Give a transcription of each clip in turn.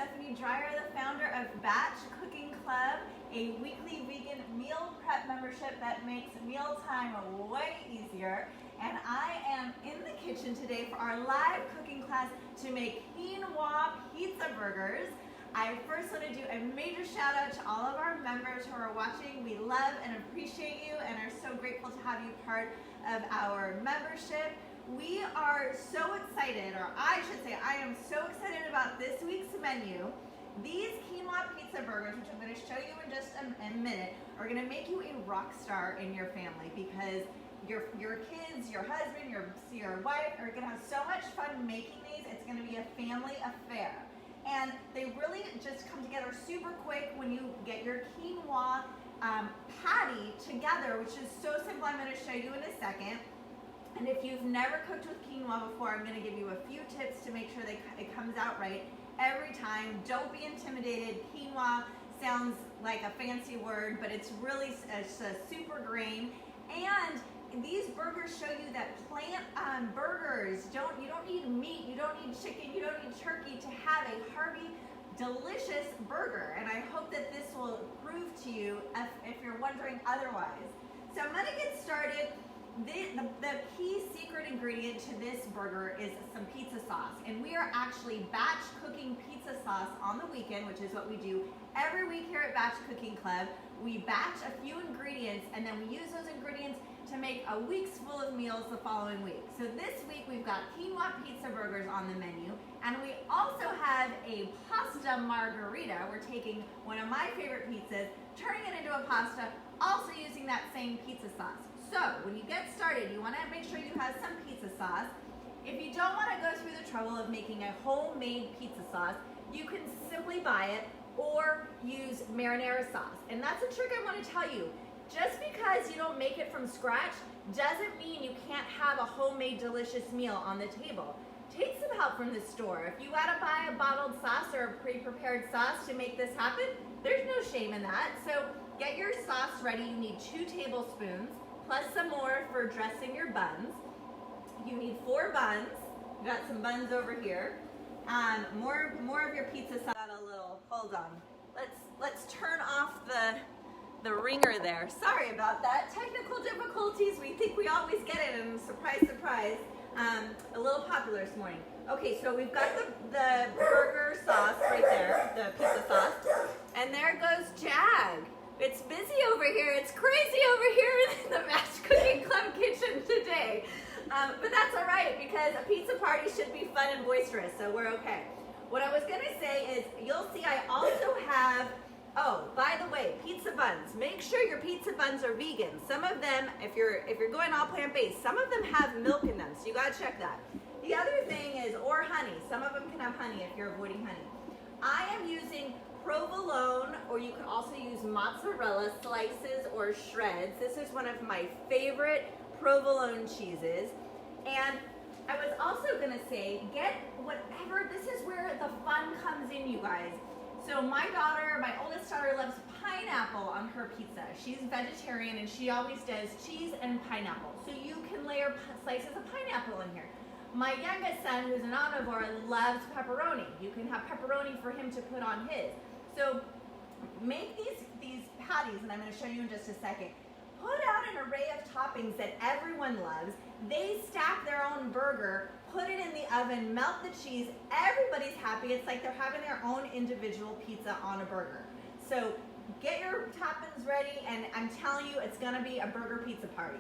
Stephanie Dreyer, the founder of Batch Cooking Club, a weekly vegan meal prep membership that makes mealtime way easier. And I am in the kitchen today for our live cooking class to make Quinoa Pizza Burgers. I first want to do a major shout out to all of our members who are watching. We love and appreciate you and are so grateful to have you part of our membership. We are so excited, or I should say I am so excited about this week's menu. These Quinoa Pizza Burgers, which I'm going to show you in just a minute, are going to make you a rock star in your family because your kids, your husband, your wife are going to have so much fun making these. It's going to be a family affair. And they really just come together super quick when you get your quinoa patty together, which is so simple. I'm going to show you in a second. And if you've never cooked with quinoa before, I'm going to give you a few tips to make sure it comes out right every time. Don't be intimidated. Quinoa sounds like a fancy word, but it's really a super grain. And these burgers show you that plant burgers, you don't need meat, you don't need chicken, you don't need turkey to have a hearty, delicious burger. And I hope that this will prove to you if you're wondering otherwise. So I'm going to get started. The key secret ingredient to this burger is some pizza sauce, and we are actually batch cooking pizza sauce on the weekend, which is what we do every week here at Batch Cooking Club. We batch a few ingredients and then we use those ingredients to make a week's full of meals the following week. So this week we've got Quinoa Pizza Burgers on the menu, and we also have a pasta margarita. We're taking one of my favorite pizzas, turning it into a pasta, also using that same pizza sauce. So when you get started, you want to make sure you have some pizza sauce. If you don't want to go through the trouble of making a homemade pizza sauce, you can simply buy it or use marinara sauce. And that's a trick I want to tell you. Just because you don't make it from scratch doesn't mean you can't have a homemade delicious meal on the table. Take some help from the store. If you want to buy a bottled sauce or a pre-prepared sauce to make this happen, there's no shame in that. So get your sauce ready. You need 2 tablespoons. Plus some more for dressing your buns. You need 4 buns. We got some buns over here. More of your pizza sauce. Got a little. Hold on. Let's turn off the ringer there. Sorry about that. Technical difficulties. We think we always get it, and surprise, surprise. A little popular this morning. Okay, so we've got the burger sauce right there, the pizza sauce, and there goes Jag. It's busy over here. It's crazy over here in the Batch Cooking Club kitchen today. But that's all right because a pizza party should be fun and boisterous, so we're okay. What I was going to say is you'll see I also have, oh, by the way, pizza buns. Make sure your pizza buns are vegan. Some of them, if you're going all plant-based, some of them have milk in them, so you got to check that. The other thing is, or honey. Some of them can have honey if you're avoiding honey. I am using provolone, or you can also use mozzarella slices or shreds. This is one of my favorite provolone cheeses. And I was also going to say, get whatever, this is where the fun comes in, you guys. So my oldest daughter loves pineapple on her pizza. She's vegetarian and she always does cheese and pineapple. So you can layer slices of pineapple in here. My youngest son, who's an omnivore, loves pepperoni. You can have pepperoni for him to put on his. So make these patties, and I'm going to show you in just a second. Put out an array of toppings that everyone loves. They stack their own burger, put it in the oven, melt the cheese. Everybody's happy. It's like they're having their own individual pizza on a burger. So get your toppings ready, and I'm telling you, it's going to be a burger pizza party.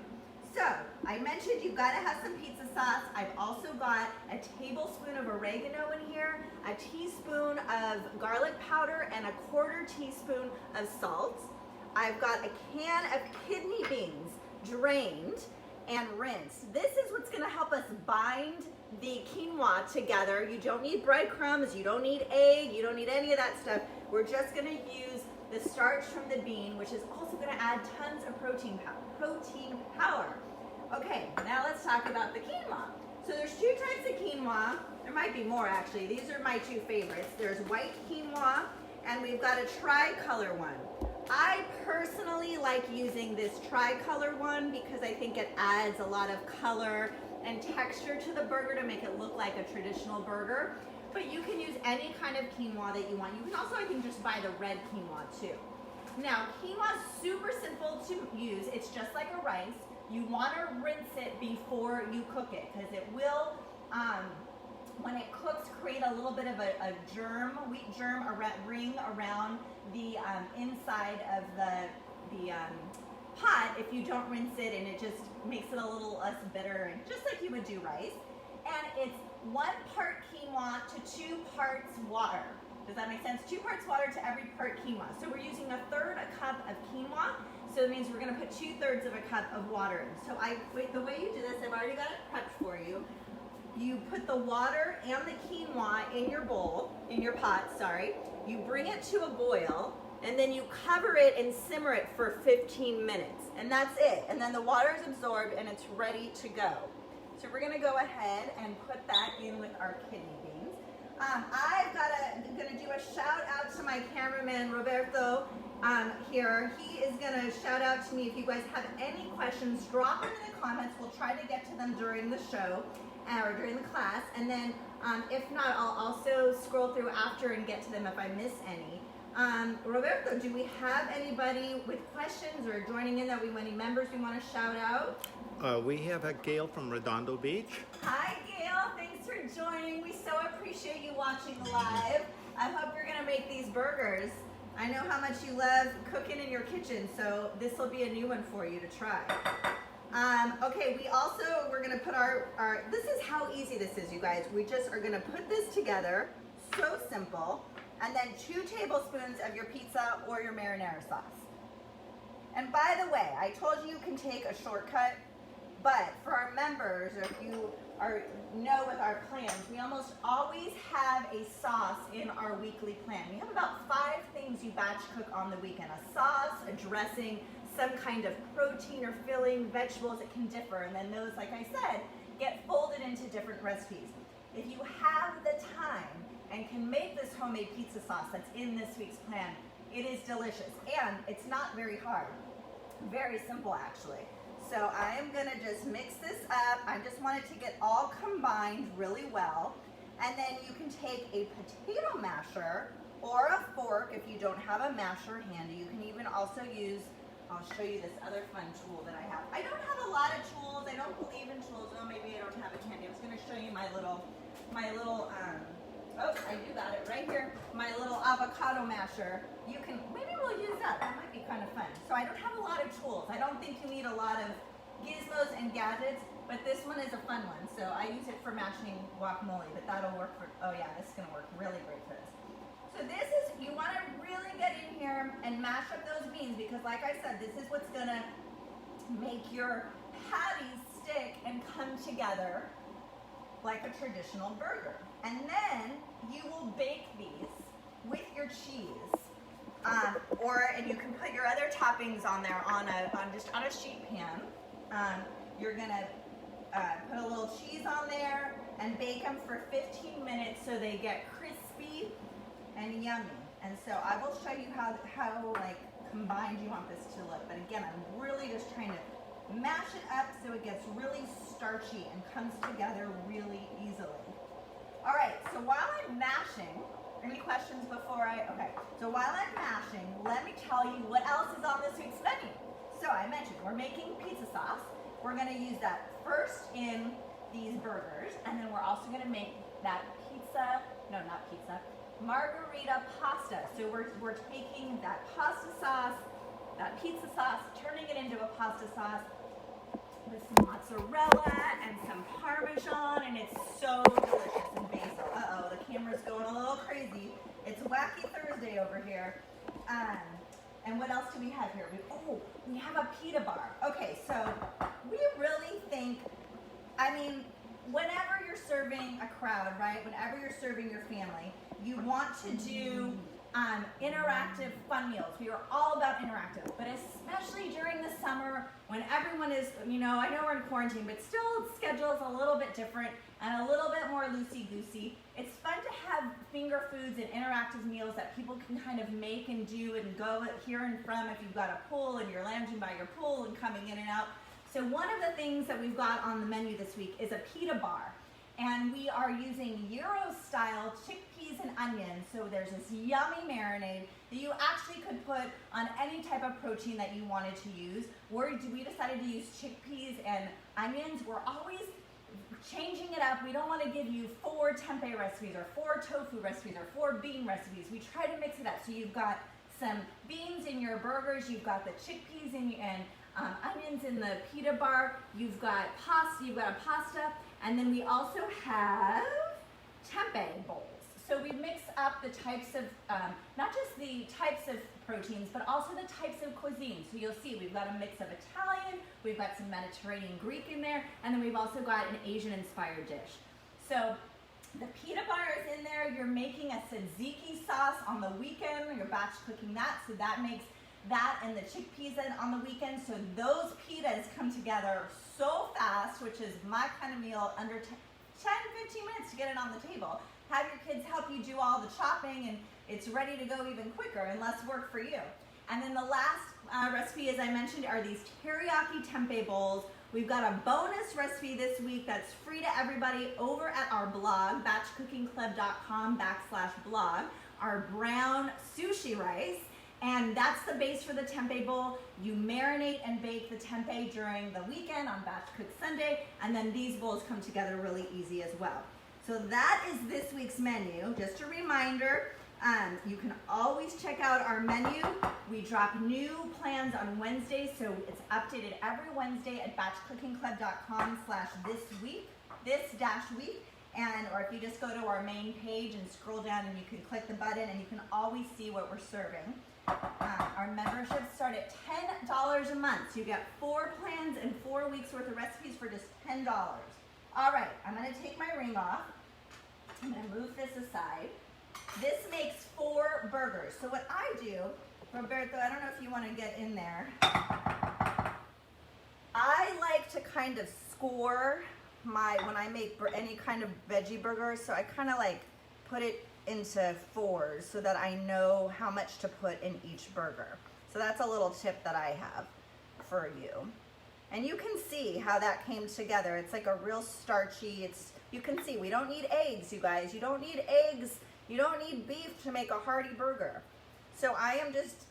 So, I mentioned you've got to have some pizza sauce. I've also got a tablespoon of oregano in here, a teaspoon of garlic powder, and a 1/4 teaspoon of salt. I've got a can of kidney beans drained and rinsed. This is what's going to help us bind the quinoa together. You don't need breadcrumbs, you don't need egg, you don't need any of that stuff. We're just going to use the starch from the bean, which is also going to add tons of protein power. Okay, now let's talk about the quinoa. So there's 2 types of quinoa. There might be more actually. These are my 2 favorites. There's white quinoa, and we've got a tricolor one. I personally like using this tricolor one because I think it adds a lot of color and texture to the burger to make it look like a traditional burger. but you can use any kind of quinoa that you want. You can also, I think, just buy the red quinoa too. Now, quinoa is super simple to use. It's just like a rice. You want to rinse it before you cook it because it will, when it cooks, create a little bit of a germ, wheat germ ring around the inside of the pot if you don't rinse it, and it just makes it a little less bitter, just like you would do rice. And it's 1 part quinoa to 2 parts water. Does that make sense? 2 parts water to every part quinoa. So we're using 1/3 cup of quinoa. So it means we're going to put 2/3 of a cup of water in. So the way you do this, I've already got it prepped for you. You put the water and the quinoa in your bowl, in your pot, sorry. You bring it to a boil, and then you cover it and simmer it for 15 minutes. And that's it. And then the water is absorbed and it's ready to go. So we're going to go ahead and put that in with our kidney beans. I'm gonna do a shout out to my cameraman Roberto here. He is gonna shout out to me. If you guys have any questions, drop them in the comments. We'll try to get to them during the show or during the class. And then if not, I'll also scroll through after and get to them if I miss any. Roberto, do we have anybody with questions or joining in that any members we want to shout out? We have a Gail from Redondo Beach. Hi Gail, thanks for joining. We so appreciate you watching live. I hope you're gonna make these burgers. I know how much you love cooking in your kitchen, so this will be a new one for you to try. Okay, we're gonna put this is how easy this is, you guys. We just are gonna put this together, so simple, and then 2 tablespoons of your pizza or your marinara sauce. And by the way, I told you can take a shortcut, but for our members, or if you know with our plans, we almost always have a sauce in our weekly plan. We have about 5 things you batch cook on the weekend. A sauce, a dressing, some kind of protein or filling, vegetables, it can differ. And then those, like I said, get folded into different recipes. If you have the time and can make this homemade pizza sauce that's in this week's plan, it is delicious. And it's not very hard. Very simple, actually. So I am gonna just mix this up. I just want it to get all combined really well. And then you can take a potato masher or a fork if you don't have a masher handy. You can even also use, I'll show you this other fun tool that I have. I don't have a lot of tools. I don't believe in tools. Oh, maybe I don't have it handy. I was gonna show you my little, oh, I do got it right here. My little avocado masher. Maybe we'll use that. That might be kind of fun. So I don't have a lot of tools. I don't think you need a lot of gizmos and gadgets, but this one is a fun one. So I use it for mashing guacamole, but that'll work for, oh yeah, this is gonna work really great for this. So you wanna really get in here and mash up those beans because like I said, this is what's gonna make your patties stick and come together like a traditional burger. And then you will bake these with your cheese. And you can put your other toppings on there just on a sheet pan. You're gonna put a little cheese on there and bake them for 15 minutes so they get crispy and yummy. And so I will show you how like combined you want this to look. But again, I'm really just trying to mash it up so it gets really starchy and comes together really easily. All right, so while I'm mashing, any questions before okay. So while I'm mashing, let me tell you what else is on this week's menu. So I mentioned we're making pizza sauce. We're gonna use that first in these burgers, and then we're also gonna make that margarita pasta. So we're taking that pasta sauce, that pizza sauce, turning it into a pasta sauce with some mozzarella and some Parmesan, and it's so delicious, and basil. Uh-oh, the camera's going a little crazy. It's Wacky Thursday over here. And what else do we have here? We have a pita bar. Okay, so we really think, whenever you're serving a crowd, right? Whenever you're serving your family, you want to do interactive fun meals. We are all about interactive, but especially during the summer when everyone is, I know we're in quarantine, but still schedule's a little bit different and a little bit more loosey-goosey. It's fun to have finger foods and interactive meals that people can kind of make and do and go here and from if you've got a pool and you're lounging by your pool and coming in and out. So one of the things that we've got on the menu this week is a pita bar. And we are using Euro-style chickpeas and onions. So there's this yummy marinade that you actually could put on any type of protein that you wanted to use. We decided to use chickpeas and onions. We're always changing it up. We don't want to give you 4 tempeh recipes or 4 tofu recipes or 4 bean recipes. We try to mix it up. So you've got some beans in your burgers, you've got the chickpeas and onions in the pita bar, you've got a pasta, and then we also have tempeh bowls. So we mix up the types of, not just the types of proteins, but also the types of cuisine. So you'll see we've got a mix of Italian, we've got some Mediterranean Greek in there, and then we've also got an Asian inspired dish. So the pita bar is in there. You're making a tzatziki sauce on the weekend. You're batch cooking that, so that makes that and the chickpeas on the weekend. So those pitas come together so fast, which is my kind of meal, under 10, 15 minutes to get it on the table. Have your kids help you do all the chopping, and it's ready to go even quicker and less work for you. And then the last recipe, as I mentioned, are these teriyaki tempeh bowls. We've got a bonus recipe this week that's free to everybody over at our blog, batchcookingclub.com/blog, our brown sushi rice. And that's the base for the tempeh bowl. You marinate and bake the tempeh during the weekend on Batch Cook Sunday, and then these bowls come together really easy as well. So that is this week's menu. Just a reminder, you can always check out our menu. We drop new plans on Wednesdays, so it's updated every Wednesday at batchcookingclub.com/this-week, or if you just go to our main page and scroll down, and you can click the button and you can always see what we're serving. Our memberships start at $10 a month. So you get 4 plans and 4 weeks worth of recipes for just $10. All right, I'm gonna take my ring off. I'm gonna move this aside. This makes 4 burgers. So what I do, Roberto, I don't know if you wanna get in there. I like to kind of score when I make any kind of veggie burger, so I kind of like put it into 4s so that I know how much to put in each burger. So that's a little tip that I have for you. And you can see how that came together. It's like a real starchy, you can see we don't need eggs, you guys. You don't need eggs, you don't need beef to make a hearty burger. So I am just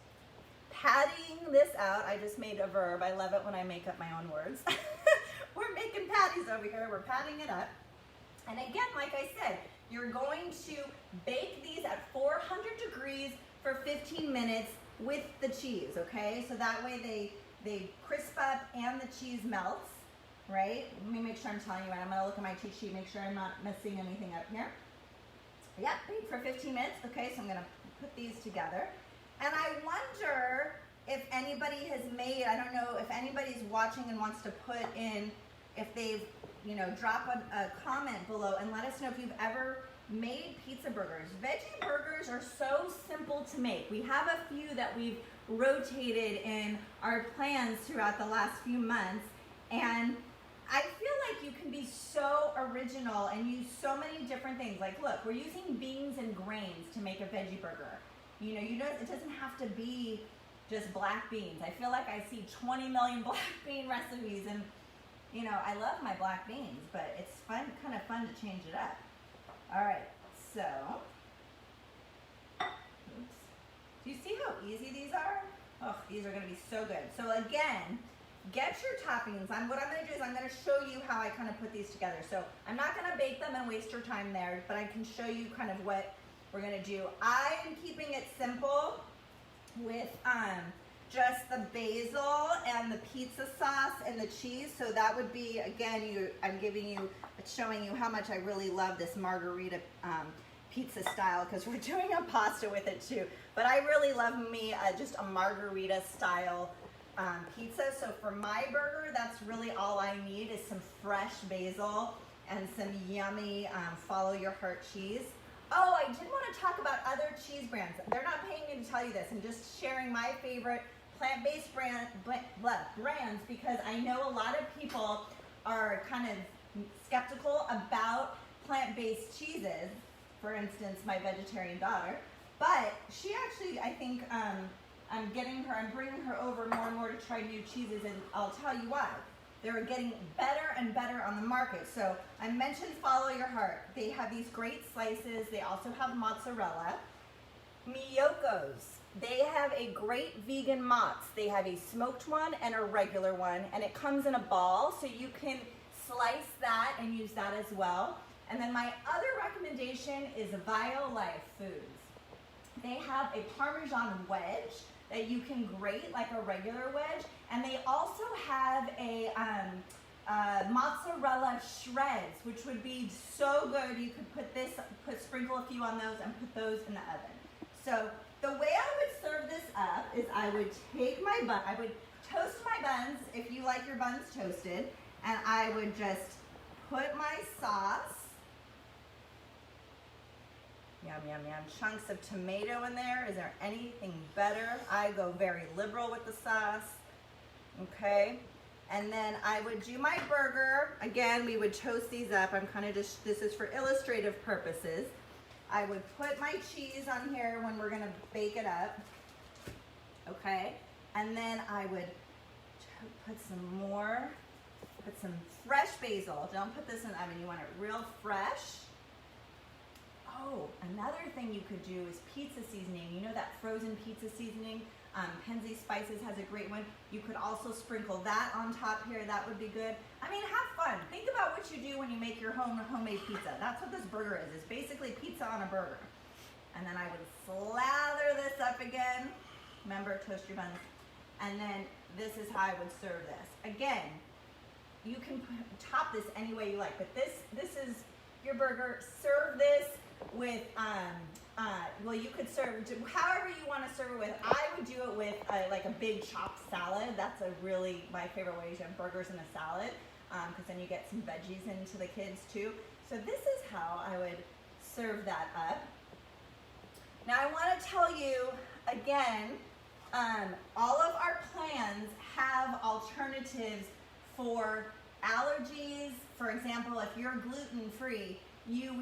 patting this out. I just made a verb. I love it when I make up my own words. We're making patties over here. We're patting it up. And again, like I said, you're going to bake these at 400 degrees for 15 minutes with the cheese, okay? So that way they crisp up and the cheese melts, right? Let me make sure I'm telling you right. I'm gonna look at my cheat sheet, make sure I'm not messing anything up here. Yeah, bake for 15 minutes. Okay, so I'm gonna put these together. And I wonder if anybody has made, I don't know if anybody's watching and wants to put in, if they've, drop a comment below and let us know if you've ever made pizza burgers. Veggie burgers are so simple to make. We have a few that we've rotated in our plans throughout the last few months, and I feel like you can be so original and use so many different things. Like, look, we're using beans and grains to make a veggie burger. It doesn't have to be just black beans. I feel like I see 20 million black bean recipes, and I love my black beans, but it's kind of fun to change it up. All right, so, oops. Do you see how easy these are? Oh, these are gonna be so good. So again, get your toppings. What I'm gonna do is I'm gonna show you how I kind of put these together. So I'm not gonna bake them and waste your time there, but I can show you kind of what we're gonna do. I'm keeping it simple with just the basil and the pizza sauce and the cheese. So that would be, again, showing you how much I really love this margarita pizza style, because we're doing a pasta with it too. But I really love me just a margarita style pizza. So for my burger, that's really all I need is some fresh basil and some yummy follow your heart cheese. Oh, I did want to talk about other cheese brands. They're not paying me to tell you this. I'm just sharing my favorite plant-based brands, because I know a lot of people are kind of skeptical about plant-based cheeses. For instance, my vegetarian daughter. But she actually, I think, I'm bringing her over more and more to try new cheeses, and I'll tell you why. They're getting better and better on the market. So I mentioned Follow Your Heart. They have these great slices. They also have mozzarella. Miyoko's. They have a great vegan mozz. They have a smoked one and a regular one, and it comes in a ball, so you can slice that and use that as well. And then my other recommendation is BioLife Foods. They have a Parmesan wedge that you can grate like a regular wedge, and they also have a mozzarella shreds, which would be so good. You could sprinkle a few on those and put those in the oven. So the way I would serve this up is I would take my bun, I would toast my buns if you like your buns toasted, and I would just put my sauce, yum, yum, yum, chunks of tomato in there. Is there anything better? I go very liberal with the sauce, okay? And then I would do my burger. Again, we would toast these up. I'm kind of just, this is for illustrative purposes. I would put my cheese on here when we're gonna bake it up, okay? And then I would put some fresh basil. Don't put this in the oven, you want it real fresh. Oh, another thing you could do is pizza seasoning. You know that frozen pizza seasoning? Penzi Spices has a great one. You could also sprinkle that on top here. That would be good. I mean, have fun. Think about what you do when you make your homemade pizza. That's what this burger is. It's basically pizza on a burger. And then I would slather this up again. Remember, toast your buns. And then this is how I would serve this. Again, you can top this any way you like, but this is your burger. Serve this with, well, you could serve however you want to serve it with. I would do it with like a big chopped salad. That's my favorite way to have burgers in a salad, because then you get some veggies into the kids too. So this is how I would serve that up. Now I want to tell you again, all of our plans have alternatives for allergies. For example, if you're gluten-free, you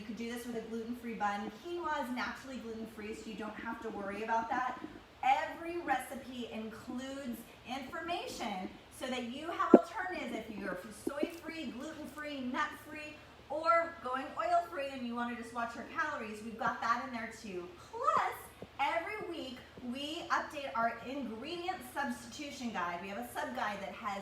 could do this with a gluten-free bun. Quinoa is naturally gluten-free, so you don't have to worry about that. Every recipe includes information so that you have alternatives if you're soy-free, gluten-free, nut-free, or going oil-free and you want to just watch your calories. We've got that in there too. Plus, every week we update our ingredient substitution guide. We have a sub-guide that has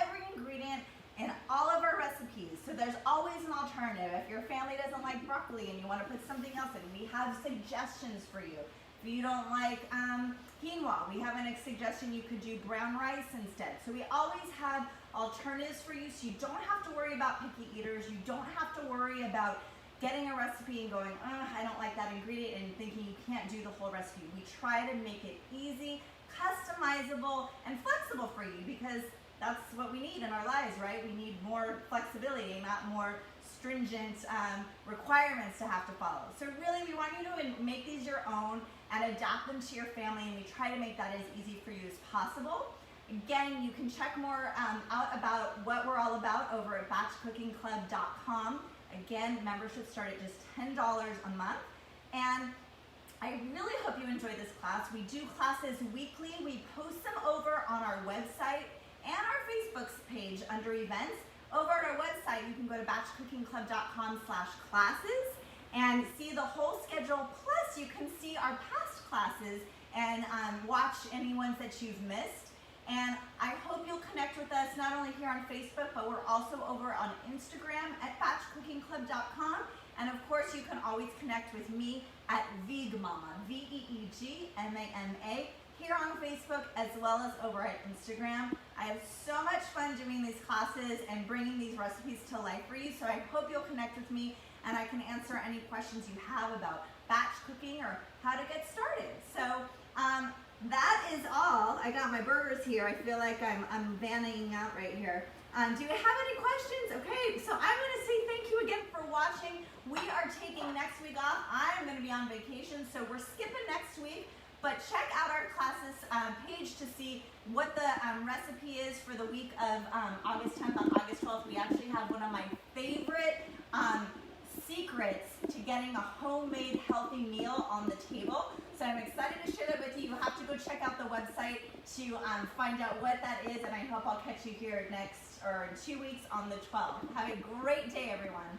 every ingredient in all of our recipes. So there's always an alternative. If your family doesn't like broccoli and you want to put something else in, we have suggestions for you. If you don't like quinoa, we have a suggestion you could do brown rice instead. So we always have alternatives for you, so you don't have to worry about picky eaters. You don't have to worry about getting a recipe and going, I don't like that ingredient, and thinking you can't do the whole recipe. We try to make it easy, customizable, and flexible for you, because that's what we need in our lives, right? We need more flexibility, not more stringent requirements to have to follow. So really, we want you to make these your own and adapt them to your family, and we try to make that as easy for you as possible. Again, you can check more out about what we're all about over at batchcookingclub.com. Again, memberships start at just $10 a month. And I really hope you enjoy this class. We do classes weekly. We post them over on our website and our Facebook page under events. Over at our website, you can go to batchcookingclub.com/classes and see the whole schedule. Plus, you can see our past classes and watch any ones that you've missed. And I hope you'll connect with us not only here on Facebook, but we're also over on Instagram at batchcookingclub.com. And of course, you can always connect with me at Veegmama, VEEGMAMA, here on Facebook as well as over at Instagram. I have so much fun doing these classes and bringing these recipes to life for you. So I hope you'll connect with me and I can answer any questions you have about batch cooking or how to get started. So that is all. I got my burgers here. I feel like I'm vanning out right here. Do you have any questions? Okay, so I'm going to say thank you again for watching. We are taking next week off. I'm going to be on vacation, so we're skipping next week. But check out our classes page to see what the recipe is for the week of August 10th on August 12th. We actually have one of my favorite secrets to getting a homemade healthy meal on the table. So I'm excited to share that with you. You have to go check out the website to find out what that is, and I hope I'll catch you here next or in 2 weeks on the 12th. Have a great day, everyone.